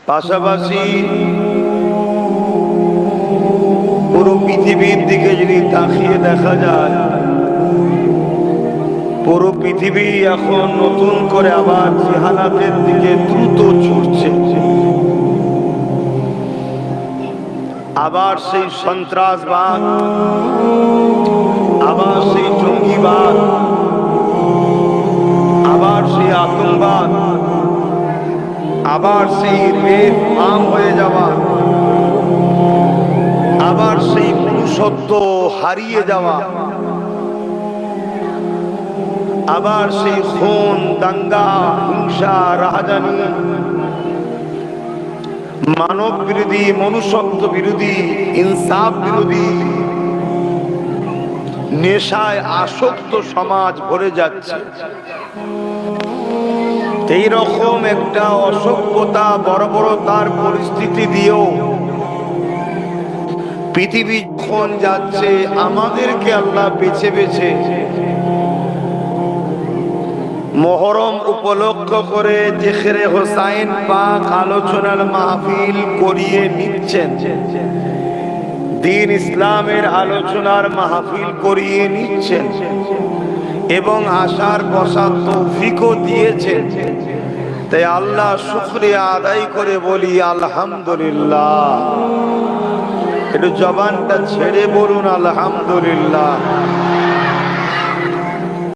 পাশাপাশি পুরো পৃথিবীর দিকে যদি তাকিয়ে দেখা যায়, পুরো পৃথিবী এখন নতুন করে আবার জিহালাতের দিকে দ্রুত ছুটছে। আবার সেই সন্ত্রাসবাদ, আবার সেই জঙ্গিবাদ, আবার সেই আতঙ্কবাদ, আবার সেই রেপ আম হয়ে যাওয়া, আবার সেই পুরুষত্ব হারিয়ে যাওয়া, আবার সেই খুন, দাঙ্গা, হিংসা, রাহাজানি, মানব বিরোধী, মনুষ্যত্ব বিরোধী, ইনসাফ বিরোধী, নেশায় আসক্ত সমাজ ভরে যাচ্ছে। এই রকম একটা অসভ্যতা, বর্বরতার পরিস্থিতি দিয়েও পৃথিবী যখন যাচ্ছে, আমাদেরকে আল্লাহ বেছে বেছে মুহররম উপলক্ষ করে জিকিরে হোসাইন পাক আলোচনার মাহফিল করিয়ে নিচ্ছেন, দ্বীন ইসলামের আলোচনার মাহফিল করিয়ে নিচ্ছেন এবং আসার বসার তৌফিকও দিয়েছেন। তাই আল্লাহ শুকরিয়া আদায় করে বলি আলহামদুলিল্লাহ। একটু জবানটা ছেড়ে বলুন আলহামদুলিল্লাহ।